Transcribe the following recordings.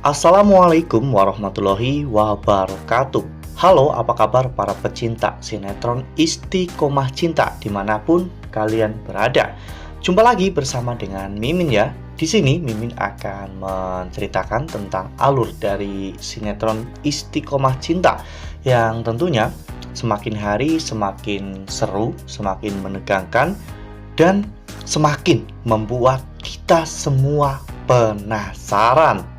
Assalamualaikum warahmatullahi wabarakatuh. Halo, apa kabar para pecinta sinetron Istiqomah Cinta dimanapun kalian berada? Jumpa lagi bersama dengan Mimin ya. Di sini Mimin akan menceritakan tentang alur dari sinetron Istiqomah Cinta yang tentunya semakin hari semakin seru, semakin menegangkan, dan semakin membuat kita semua penasaran.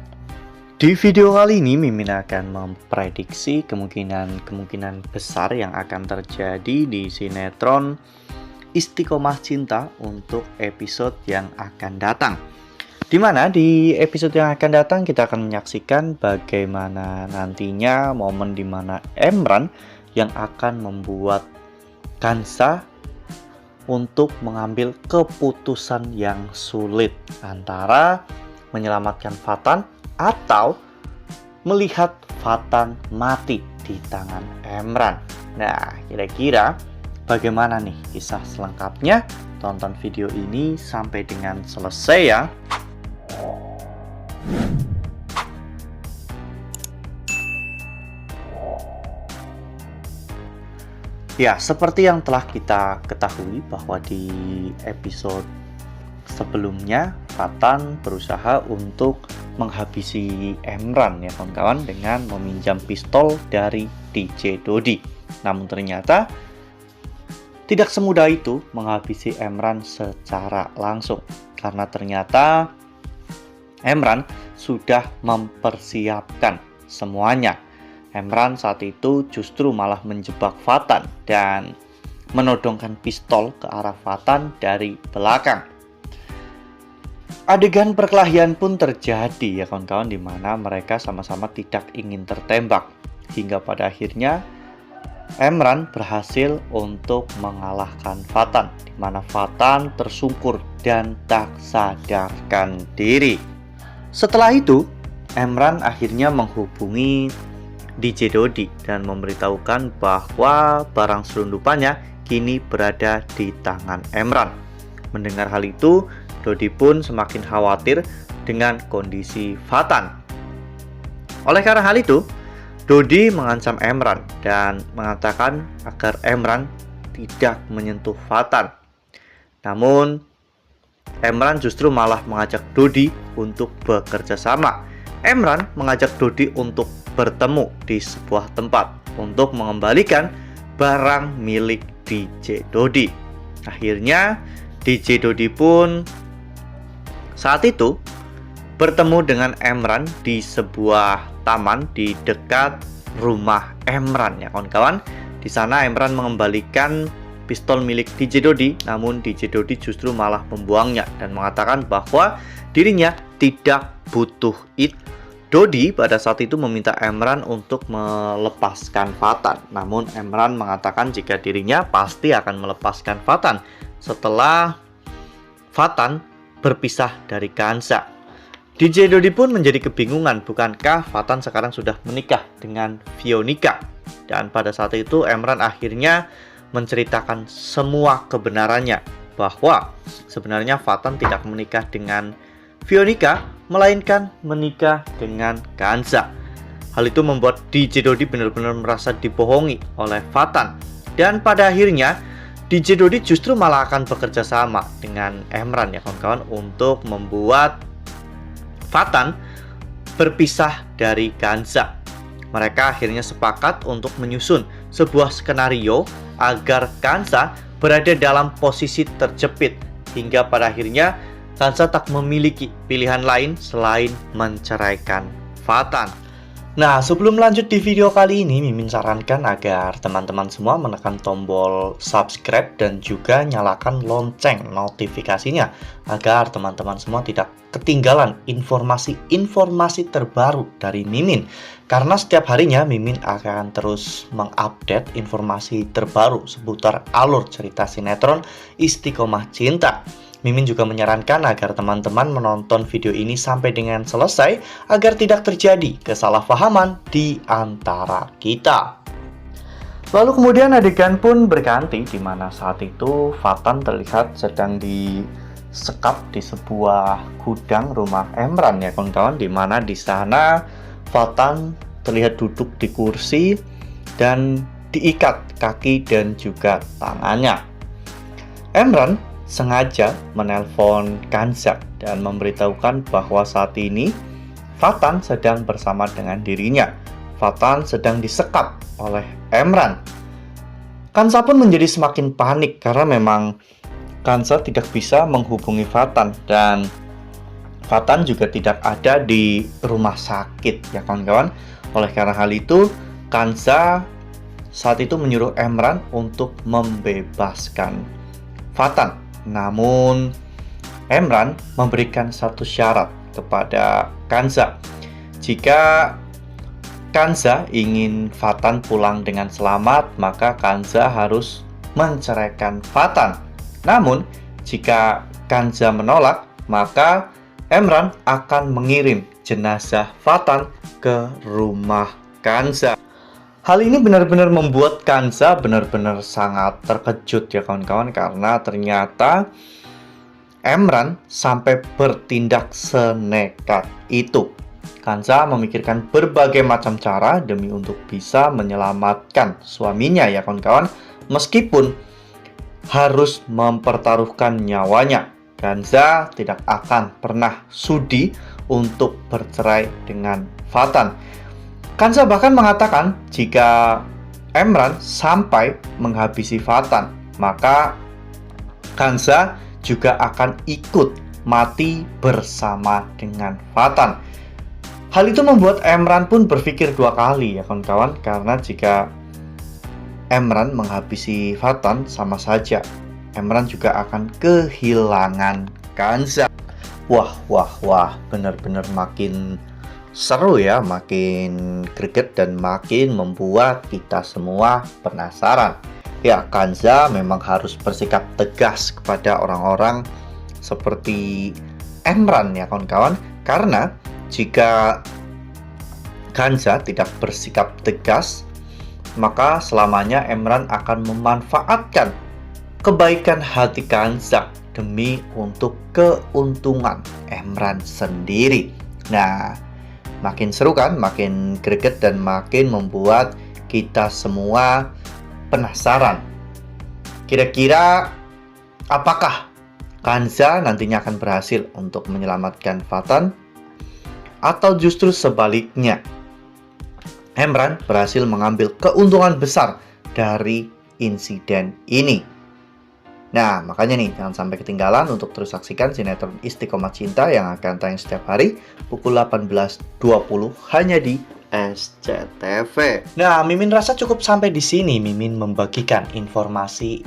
Di video kali ini Mimin akan memprediksi kemungkinan besar yang akan terjadi di sinetron Istiqomah Cinta untuk episode yang akan datang. Dimana di episode yang akan datang kita akan menyaksikan bagaimana nantinya momen dimana Emran yang akan membuat Kansa untuk mengambil keputusan yang sulit antara menyelamatkan Fatan atau melihat Fatan mati di tangan Emran. Nah, kira-kira bagaimana nih kisah selengkapnya? Tonton video ini sampai dengan selesai ya. Ya, seperti yang telah kita ketahui bahwa di episode sebelumnya Fatan berusaha untuk menghabisi Emran ya kawan-kawan dengan meminjam pistol dari DJ Dodi. Namun ternyata tidak semudah itu menghabisi Emran secara langsung, karena ternyata Emran sudah mempersiapkan semuanya. Emran saat itu justru malah menjebak Fatan dan menodongkan pistol ke arah Fatan dari belakang. Adegan perkelahian pun terjadi ya kawan-kawan, di mana mereka sama-sama tidak ingin tertembak, hingga pada akhirnya Emran berhasil untuk mengalahkan Fatan, di mana Fatan tersungkur dan tak sadarkan diri. Setelah itu Emran akhirnya menghubungi DJ Dodi dan memberitahukan bahwa barang selundupannya kini berada di tangan Emran. Mendengar hal itu, Dodi pun semakin khawatir dengan kondisi Fatan. Oleh karena hal itu, Dodi mengancam Emran dan mengatakan agar Emran tidak menyentuh Fatan. Namun, Emran justru malah mengajak Dodi untuk bekerja sama. Emran mengajak Dodi untuk bertemu di sebuah tempat untuk mengembalikan barang milik DJ Dodi. Akhirnya, DJ Dodi pun saat itu bertemu dengan Emran di sebuah taman di dekat rumah Emran ya kawan-kawan. Di sana Emran mengembalikan pistol milik DJ Dodi, namun DJ Dodi justru malah membuangnya dan mengatakan bahwa dirinya tidak butuh itu. Dodi pada saat itu meminta Emran untuk melepaskan Fatan, namun Emran mengatakan jika dirinya pasti akan melepaskan Fatan setelah Fatan berpisah dari Kansa. DJ Dodi pun menjadi kebingungan, bukankah Fatan sekarang sudah menikah dengan Fionika? Dan pada saat itu Emran akhirnya menceritakan semua kebenarannya, bahwa sebenarnya Fatan tidak menikah dengan Fionika, melainkan menikah dengan Kansa. Hal itu membuat DJ Dodi benar-benar merasa dibohongi oleh Fatan, dan pada akhirnya DJ Dodi justru malah akan bekerja sama dengan Emran ya kawan-kawan untuk membuat Fatan berpisah dari Kansa. Mereka akhirnya sepakat untuk menyusun sebuah skenario agar Kansa berada dalam posisi terjepit, hingga pada akhirnya Kansa tak memiliki pilihan lain selain menceraikan Fatan. Nah, sebelum lanjut di video kali ini, Mimin sarankan agar teman-teman semua menekan tombol subscribe dan juga nyalakan lonceng notifikasinya, agar teman-teman semua tidak ketinggalan informasi-informasi terbaru dari Mimin. Karena setiap harinya Mimin akan terus mengupdate informasi terbaru seputar alur cerita sinetron Istiqomah Cinta. Mimin juga menyarankan agar teman-teman menonton video ini sampai dengan selesai agar tidak terjadi kesalahpahaman di antara kita. Lalu kemudian adegan pun berganti, di mana saat itu Fatan terlihat sedang di sekap di sebuah gudang rumah Emran ya kawan-kawan, di mana di sana Fatan terlihat duduk di kursi dan diikat kaki dan juga tangannya. Emran sengaja menelpon Kanza dan memberitahukan bahwa saat ini Fatan sedang bersama dengan dirinya. Fatan sedang disekap oleh Emran. Kanza pun menjadi semakin panik karena memang Kanza tidak bisa menghubungi Fatan dan Fatan juga tidak ada di rumah sakit ya kawan-kawan. Oleh karena hal itu, Kanza saat itu menyuruh Emran untuk membebaskan Fatan. Namun Emran memberikan satu syarat kepada Kanza. Jika Kanza ingin Fatan pulang dengan selamat, maka Kanza harus menceraikan Fatan. Namun, jika Kanza menolak, maka Emran akan mengirim jenazah Fatan ke rumah Kanza. Hal ini benar-benar membuat Kanza benar-benar sangat terkejut ya kawan-kawan, karena ternyata Emran sampai bertindak senekat itu. Kanza memikirkan berbagai macam cara demi untuk bisa menyelamatkan suaminya ya kawan-kawan, meskipun harus mempertaruhkan nyawanya. Kanza tidak akan pernah sudi untuk bercerai dengan Fatan. Kanza bahkan mengatakan jika Emran sampai menghabisi Fatan, maka Kanza juga akan ikut mati bersama dengan Fatan. Hal itu membuat Emran pun berpikir dua kali ya kawan-kawan, karena jika Emran menghabisi Fatan, sama saja Emran juga akan kehilangan Kanza. Wah, benar-benar makin seru ya, makin greget dan makin membuat kita semua penasaran. Ya, Kanza memang harus bersikap tegas kepada orang-orang seperti Emran ya kawan-kawan, karena jika Kanza tidak bersikap tegas, maka selamanya Emran akan memanfaatkan kebaikan hati Kanza demi untuk keuntungan Emran sendiri. Nah, makin seru kan, makin greget dan makin membuat kita semua penasaran. Kira-kira apakah Kanza nantinya akan berhasil untuk menyelamatkan Fatan, atau justru sebaliknya Emran berhasil mengambil keuntungan besar dari insiden ini? Nah, makanya nih, jangan sampai ketinggalan untuk terus saksikan sinetron Istiqomah Cinta yang akan tayang setiap hari pukul 18.20 hanya di SCTV. Nah, Mimin rasa cukup sampai di sini. Mimin membagikan informasi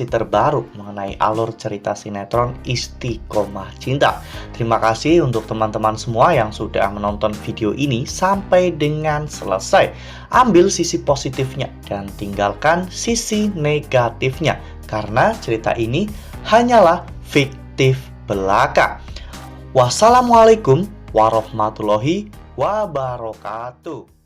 terbaru mengenai alur cerita sinetron Istiqomah Cinta. Terima kasih untuk teman-teman semua yang sudah menonton video ini sampai dengan selesai. Ambil sisi positifnya dan tinggalkan sisi negatifnya, karena cerita ini hanyalah fiktif belaka. Wassalamualaikum warahmatullahi wabarakatuh.